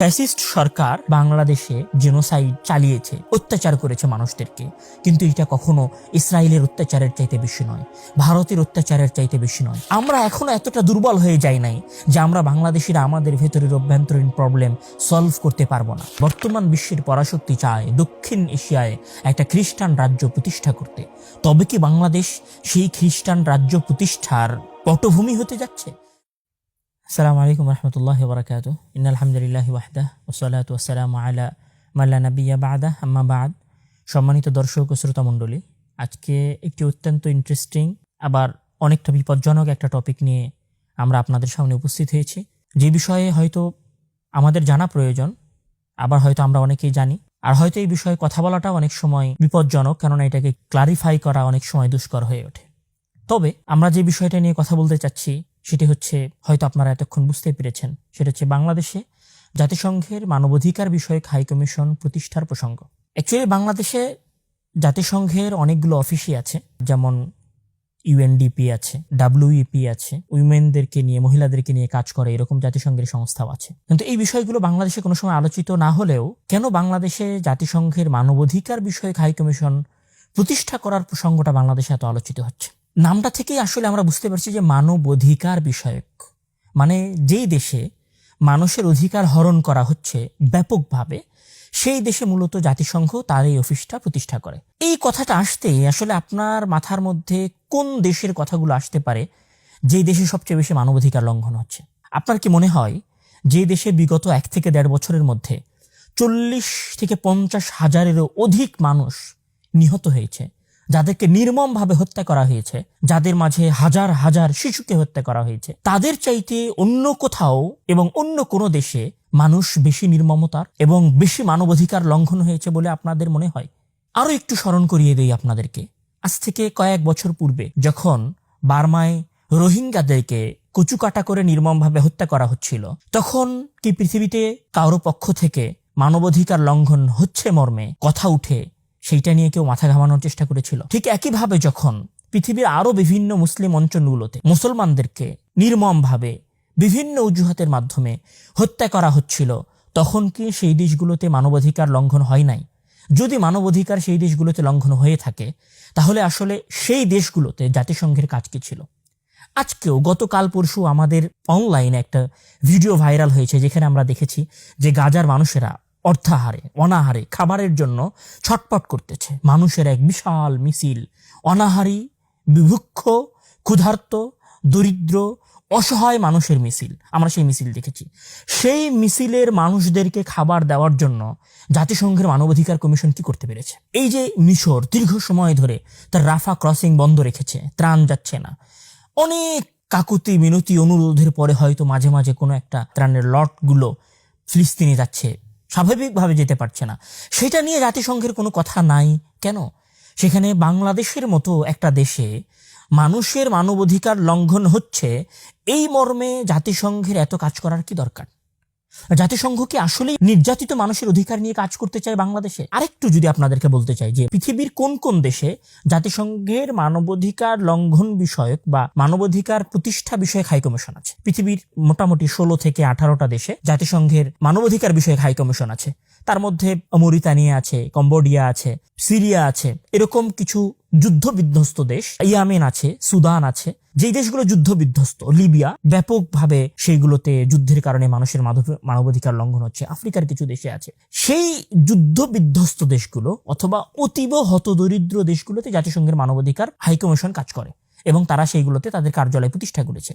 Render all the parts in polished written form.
Fascist সরকার বাংলাদেশে genocide চালিয়েছে, অত্যাচার করেছে মানুষদেরকে, কিন্তু এটা কখনো ইসরায়েলের অত্যাচারের চাইতে বেশি নয়, ভারতের অত্যাচারের চাইতে বেশি নয়। আমরা এখনো এতটা দুর্বল হয়ে যাই নাই যে আমরা বাংলাদেশিরা আমাদের ভেতরের অভ্যন্তরীণ প্রবলেম সলভ করতে পারবো না। বর্তমান বিশ্বের পরাশক্তি চায় দক্ষিণ এশিয়ায় একটা খ্রিস্টান রাজ্য প্রতিষ্ঠা করতে। তবে কি বাংলাদেশ সেই খ্রিস্টান রাজ্য প্রতিষ্ঠার পটভূমি হতে যাচ্ছে? আসসালামু আলাইকুম রহমতুল্লাহি ওয়া বারাকাতুহু। ইন্নাল হামদুলিল্লাহি ওয়াহদাহু ওয়াসসালাতু ওয়াসসালামু আলা মান লা নাবিয়্যা বা'দাহু, আম্মা বা'দ। সম্মানিত দর্শক ও শ্রোতা মণ্ডলী, আজকে একটি অত্যন্ত ইন্টারেস্টিং আবার অনেকটা বিপজ্জনক একটা টপিক নিয়ে আমরা আপনাদের সামনে উপস্থিত হয়েছি, যে বিষয়ে হয়তো আমাদের জানা প্রয়োজন, আবার হয়তো আমরা অনেকেই জানি, আর হয়তো এই বিষয়ে কথা বলাটা অনেক সময় বিপজ্জনক, কেননা এটাকে ক্লারিফাই করা অনেক সময় দুষ্কর হয়ে ওঠে। তবে আমরা যে বিষয়টা নিয়ে কথা বলতে চাচ্ছি সেটি হচ্ছে, হয়তো আপনারা এতক্ষণ বুঝতে পেরেছেন, সেটা হচ্ছে বাংলাদেশে জাতিসংঘের মানবাধিকার বিষয়ক হাই কমিশন প্রতিষ্ঠার প্রসঙ্গ। অ্যাকচুয়ালি বাংলাদেশে জাতিসংঘের অনেকগুলো অফিসই আছে, যেমন ইউএনডিপি আছে, ডাব্লিউইপি আছে, উইমেনদেরকে নিয়ে, মহিলাদেরকে নিয়ে কাজ করে, এরকম জাতিসংঘের সংস্থাও আছে। কিন্তু এই বিষয়গুলো বাংলাদেশে কোনো সময় আলোচিত না হলেও কেন বাংলাদেশে জাতিসংঘের মানবাধিকার বিষয়ক হাই কমিশন প্রতিষ্ঠা করার প্রসঙ্গটা বাংলাদেশে এত আলোচিত হচ্ছে? নামটা থেকেই আসলে আমরা বুঝতে পারছি যে মানব অধিকার বিষয়ক, মানে যেই দেশে মানুষের অধিকার হরণ করা হচ্ছে ব্যাপকভাবে, সেই দেশে মূলত জাতিসংঘ তার এই অফিসটা প্রতিষ্ঠা করে। এই কথাটা আসতেই আসলে আপনার মাথার মধ্যে কোন দেশের কথাগুলো আসতে পারে যেই দেশে সবচেয়ে বেশি মানবাধিকার লঙ্ঘন হচ্ছে? আপনার কি মনে হয় যে দেশে বিগত 1 থেকে 1.5 বছরের মধ্যে 40 থেকে 50 হাজারেরও অধিক মানুষ নিহত হয়েছে, যাদেরকে নির্মমভাবে হত্যা করা হয়েছে, যাদের মাঝে হাজার হাজার শিশুকে হত্যা করা হয়েছে, তাদের চাইতে অন্য কোথাও এবং অন্য কোনো দেশে মানুষ বেশি নির্মমতার এবং বেশি মানবাধিকার লঙ্ঘন হয়েছে বলে আপনাদের মনে হয়? আরো একটু স্মরণ করিয়ে দেই আপনাদেরকে, আজ থেকে কয়েক বছর পূর্বে যখন বার্মায় রোহিঙ্গাদেরকে কচুকাটা করে নির্মমভাবে হত্যা করা হচ্ছিল, তখন কি পৃথিবীতে কারো পক্ষ থেকে মানবাধিকার লঙ্ঘন হচ্ছে মর্মে কথা উঠে সেইটা নিয়ে কেউ মাথা ঘামানোর চেষ্টা করেছিল? ঠিক একইভাবে যখন পৃথিবীর আরো বিভিন্ন মুসলিম অঞ্চলগুলোতে মুসলমানদেরকে নির্মমভাবে বিভিন্ন অজুহাতের মাধ্যমে হত্যা করা হচ্ছিল, তখন কি সেই দেশগুলোতে মানবাধিকার লঙ্ঘন হয় নাই? যদি মানবাধিকার সেই দেশগুলোতে লঙ্ঘন হয়ে থাকে, তাহলে আসলে সেই দেশগুলোতে জাতিসংঘের কাজ কি ছিল? আজকেও গতকাল পরশু আমাদের অনলাইনে একটা ভিডিও ভাইরাল হয়েছে, যেখানে আমরা দেখেছি যে গাজার মানুষেরা অর্থাহারে অনাহারে খাবারের জন্য ছটপট করতেছে। মানুষের এক বিশাল মিছিল, অনাহারী, বিভুক্ষ, ক্ষুধার্ত, দরিদ্র, অসহায় মানুষের মিছিল। আমরা সেই মিছিল দেখেছি। সেই মিছিলের মানুষদেরকে খাবার দেওয়ার জন্য জাতিসংঘের মানবাধিকার কমিশন কি করতে পেরেছে? এই যে মিশর দীর্ঘ সময় ধরে তার রাফা ক্রসিং বন্ধ রেখেছে, ত্রাণ যাচ্ছে না, অনেক কাকুতি মিনতি অনুরোধের পরে হয়তো মাঝে মাঝে কোনো একটা ত্রাণের লটগুলো ফিলিস্তিনে যাচ্ছে, স্বাভাবিকভাবে যেতে পারছে না, সেটা নিয়ে জাতিসংঘের কোনো কথা নাই কেন? সেখানে বাংলাদেশের মতো একটা দেশে মানুষের মানবাধিকার লঙ্ঘন হচ্ছে, এই মর্মে জাতিসংঘের এত কাজ করার কি দরকার? জাতিসংঘ কি আসলে নির্যাতিত মানুষের অধিকার নিয়ে কাজ করতে চায় বাংলাদেশে? আরেকটু যদি আপনাদেরকে বলতে চাই যে পৃথিবীর কোন কোন দেশে জাতিসংঘের মানবাধিকার লঙ্ঘন বিষয়ক বা মানবাধিকার প্রতিষ্ঠা বিষয়ক হাই কমিশন আছে। পৃথিবীর মোটামুটি 16 থেকে 18টা দেশে জাতিসংঘের মানবাধিকার বিষয়ক হাই কমিশন আছে। তার মধ্যে মরিতানিয়া আছে, কম্বোডিয়া আছে, সিরিয়া আছে, এরকম কিছু যুদ্ধ বিধ্বস্ত দেশ, ইয়েমেন আছে, সুদান আছে, যেই দেশগুলো যুদ্ধ বিধ্বস্ত, লিবিয়া, ব্যাপকভাবে সেইগুলোতে যুদ্ধের কারণে মানুষের মানবাধিকার লঙ্ঘন হচ্ছে। আফ্রিকার কিছু দেশে আছে। সেই যুদ্ধ বিধ্বস্ত দেশগুলো অথবা অতীব হতদরিদ্র দেশগুলোতে জাতিসংঘের মানবাধিকার হাই কমিশন কাজ করে এবং তারা সেইগুলোতে তাদের কার্যালয় প্রতিষ্ঠা করেছে।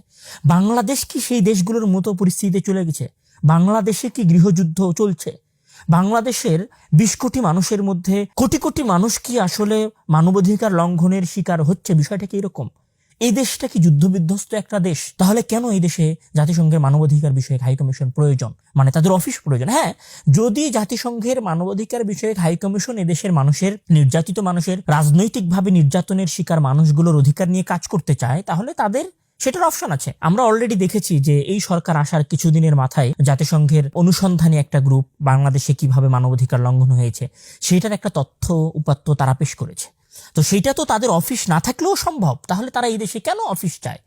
বাংলাদেশ কি সেই দেশগুলোর মতো পরিস্থিতিতে চলে গেছে? বাংলাদেশে কি গৃহযুদ্ধ চলছে? বাংলাদেশের 20 কোটি মানুষের মধ্যে কোটি কোটি মানুষ কি আসলে মানবাধিকার লঙ্ঘনের শিকার হচ্ছে? বিষয়টা কি এরকম? এই দেশটা কি যুদ্ধবিধ্বস্ত একটা দেশ? তাহলে কেন এই দেশে জাতিসংঘের মানবাধিকার বিষয়ক হাই কমিশন প্রয়োজন, মানে তাদের অফিস প্রয়োজন? হ্যাঁ, যদি জাতিসংঘের মানবাধিকার বিষয়ক হাই কমিশন এদেশের মানুষের, নির্যাতিত মানুষের, রাজনৈতিকভাবে নির্যাতনের শিকার মানুষগুলোর অধিকার নিয়ে কাজ করতে চায়, তাহলে তাদের সেটার অপশন আছে। আমরা অলরেডি দেখেছি যে এই সরকার আসার কিছুদিনের মাথায় জাতিসংঘের অনুসন্ধানী একটা গ্রুপ বাংলাদেশে কিভাবে মানবাধিকার লঙ্ঘন হয়েছে সেটার একটা তথ্য উপাত্ত তারা পেশ করেছে। তো সেইটা তো তাদের অফিস না থাকলেও সম্ভব। তাহলে তারা এই দেশে কেন অফিস চায়?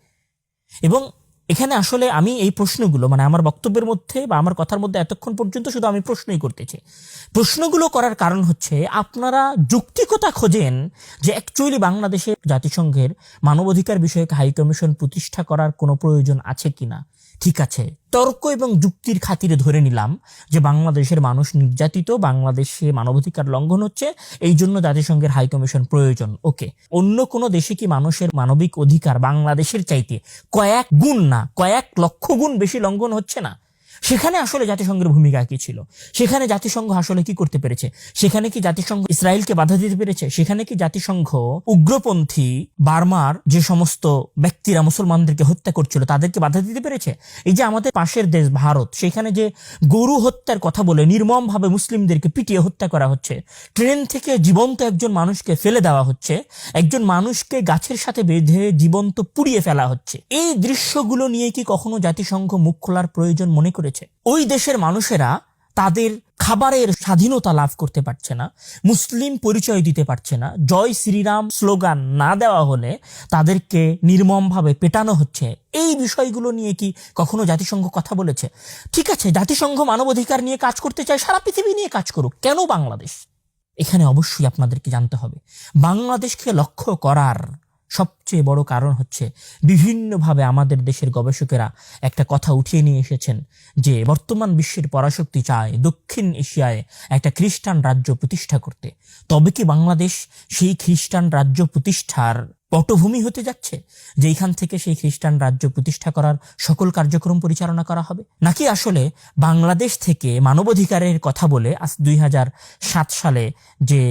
এবং এখানে আসলে আমি এই প্রশ্নগুলো মানে আমার বক্তব্যের মধ্যে বা আমার কথার মধ্যে এতক্ষণ পর্যন্ত শুধু আমি প্রশ্নই করতেছি। প্রশ্নগুলো করার কারণ হচ্ছে আপনারা যৌক্তিকতা খোঁজেন যে অ্যাকচুয়ালি বাংলাদেশে জাতিসংঘের মানবাধিকার বিষয়ক হাই কমিশন প্রতিষ্ঠা করার কোনো প্রয়োজন আছে কিনা। ঠিক আছে, তর্ক এবং যুক্তির খাতিরে ধরে নিলাম যে বাংলাদেশের মানুষ নির্যাতিত, বাংলাদেশে মানবাধিকার লঙ্ঘন হচ্ছে, এই জন্য জাতিসংঘের হাই কমিশন প্রয়োজন। ওকে, অন্য কোনো দেশে কি মানুষের মানবিক অধিকার বাংলাদেশের চাইতে কয়েক গুণ না কয়েক লক্ষ গুণ বেশি লঙ্ঘন হচ্ছে না? সেখানে আসলে জাতিসংঘের ভূমিকা কি ছিল? সেখানে জাতিসংঘ আসলে কি করতে পেরেছে? সেখানে কি জাতিসংঘ ইসরায়েলকে বাধা দিতে পেরেছে? সেখানে কি জাতিসংঘ উগ্রপন্থী বার্মার যে সমস্ত ব্যক্তিরা মুসলমানদেরকে হত্যা করছিল তাদেরকে বাধা দিতে পেরেছে? এই যে আমাদের পাশের দেশ ভারত, সেখানে যে গরু হত্যার কথা বলে নির্মমভাবে মুসলিমদেরকে পিটিয়ে হত্যা করা হচ্ছে, ট্রেন থেকে জীবন্ত একজন মানুষকে ফেলে দেওয়া হচ্ছে, একজন মানুষকে গাছের সাথে বেঁধে জীবন্ত পুড়িয়ে ফেলা হচ্ছে, এই দৃশ্যগুলো নিয়ে কি কখনো জাতিসংঘ মুখ খোলার প্রয়োজন মনে করেছে? ওই দেশের মানুষেরা তাদের খাবারের স্বাধীনতা লাভ করতে পারছে না, মুসলিম পরিচয় দিতে পারছে না, জয় শ্রীরাম স্লোগান না দেওয়া হলে তাদেরকে নির্মমভাবে পেটানো হচ্ছে, এই বিষয়গুলো নিয়ে কি কখনো জাতিসংঘ কথা বলেছে? ঠিক আছে, জাতিসংঘ মানবাধিকার নিয়ে কাজ করতে চায়, সারা পৃথিবী নিয়ে কাজ করুক, কেন বাংলাদেশ? এখানে অবশ্যই আপনাদেরকে জানতে হবে বাংলাদেশকে লক্ষ্য করার সবচেয়ে বড় কারণ হচ্ছে বিভিন্নভাবে আমাদের দেশের গবেষকেরা একটা কথা উঠিয়ে নিয়ে এসেছেন যে বর্তমান বিশ্বের পরাশক্তি চায় দক্ষিণ এশিয়ায় একটা খ্রিস্টান রাজ্য প্রতিষ্ঠা করতে। তবে কি বাংলাদেশ সেই খ্রিস্টান রাজ্য প্রতিষ্ঠার পটভূমি হতে যাচ্ছে, যেখান থেকে সেই খ্রিস্টান রাজ্য প্রতিষ্ঠা করার সকল কার্যক্রম পরিচালনা করা হবে? নাকি আসলে বাংলাদেশ থেকে মানবাধিকারের কথা বলে 2007 সালে যে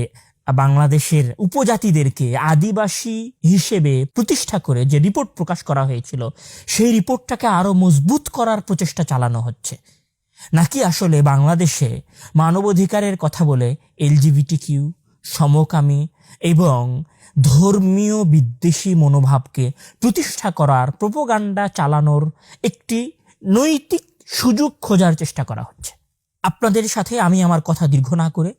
বাংলাদেশের উপজাতিদেরকে আদিবাসী হিসেবে প্রতিষ্ঠা করে যে রিপোর্ট প্রকাশ করা হয়েছিল, সেই রিপোর্টটাকে আরো মজবুত করার প্রচেষ্টা চালানো হচ্ছে? নাকি আসলে বাংলাদেশে মানবাধিকারের কথা বলে এলজিবিটিকিউ, সমকামী এবং ধর্মীয় বিদ্বেষী মনোভাবকে প্রতিষ্ঠা করার প্রোপাগান্ডা চালানোর একটি নৈতিক সুযোগ খোঁজার চেষ্টা করা হচ্ছে? আপনাদের সাথে আমি আমার কথা দীর্ঘ না করে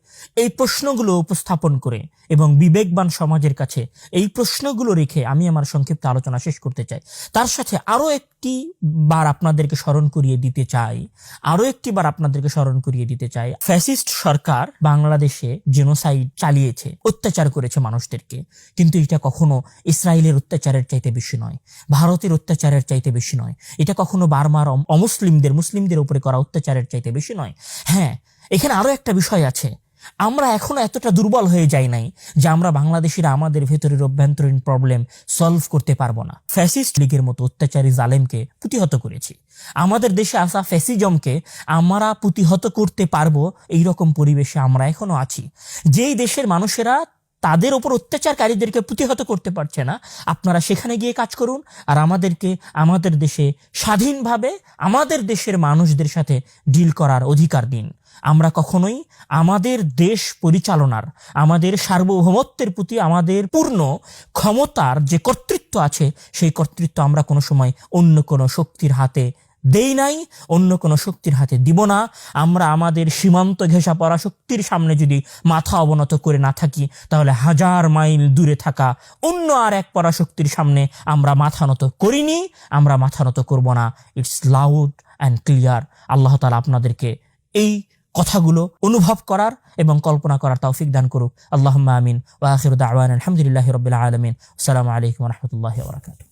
এই প্রশ্নগুলো উপস্থাপন করে এবং বিবেকবান সমাজের কাছে এই প্রশ্নগুলো রেখে আমি আমার সংক্ষিপ্ত আলোচনা শেষ করতে চাই। তার সাথে আরো একটি বার আপনাদেরকে স্মরণ করিয়ে দিতে চাই ফ্যাসিস্ট সরকার বাংলাদেশে জেনোসাইড চালিয়েছে, অত্যাচার করেছে মানুষদেরকে, কিন্তু এটা কখনো ইসরায়েলের অত্যাচারের চাইতে বেশি নয়, ভারতের অত্যাচারের চাইতে বেশি নয়, এটা কখনো বার্মার মুসলিমদের উপরে করা অত্যাচারের চাইতে বেশি নয়। হ্যাঁ, এখানে আরো একটা বিষয় আছে, আমরা এখনো এতটা দুর্বল হয়ে যাই নাই যে আমরা বাংলাদেশিরা আমাদের ভেতরের অভ্যন্তরীণ প্রবলেম সলভ করতে পারবো না। ফ্যাসিস্ট লীগের মতো অত্যাচারী জালেমকে প্রতিহত করেছি, আমাদের দেশে আসা ফ্যাসিজমকে আমরা প্রতিহত করতে পারবো, এইরকম পরিবেশে আমরা এখনো আছি। যেই দেশের মানুষেরা তাদের ওপর অত্যাচারকারীদেরকে প্রতিহত করতে পারছে না, আপনারা সেখানে গিয়ে কাজ করুন, আর আমাদেরকে আমাদের দেশে স্বাধীনভাবে আমাদের দেশের মানুষদের সাথে ডিল করার অধিকার দিন। আমরা কখনোই আমাদের দেশ পরিচালনার, আমাদের সার্বভৌমত্বের প্রতি আমাদের পূর্ণ ক্ষমতার যে কর্তৃত্ব আছে, সেই কর্তৃত্ব আমরা কোনো সময় অন্য কোনো শক্তির হাতে দেই নাই, অন্য কোনো শক্তির হাতে দিব না। আমরা আমাদের সীমান্ত ঘেঁষা পরাশক্তির সামনে যদি মাথা অবনত করে না থাকি, তাহলে 1000 মাইল দূরে থাকা অন্য আর এক পরাশক্তির সামনে আমরা মাথা নত করিনি, আমরা মাথা নত করব না। It's loud and clear. Allah Taala আপনাদেরকে এই কথাগুলো অনুভব করার এবং কল্পনা করার তৌফিক দান করুক। আল্লাহুম্মা আমিন। ওয়া আখিরু দাওয়ানা আলহামদুলিল্লাহি রাব্বিল আলামিন। আসসালামু আলাইকুম ওয়া রাহমাতুল্লাহি ওয়া বারাকাতুহু।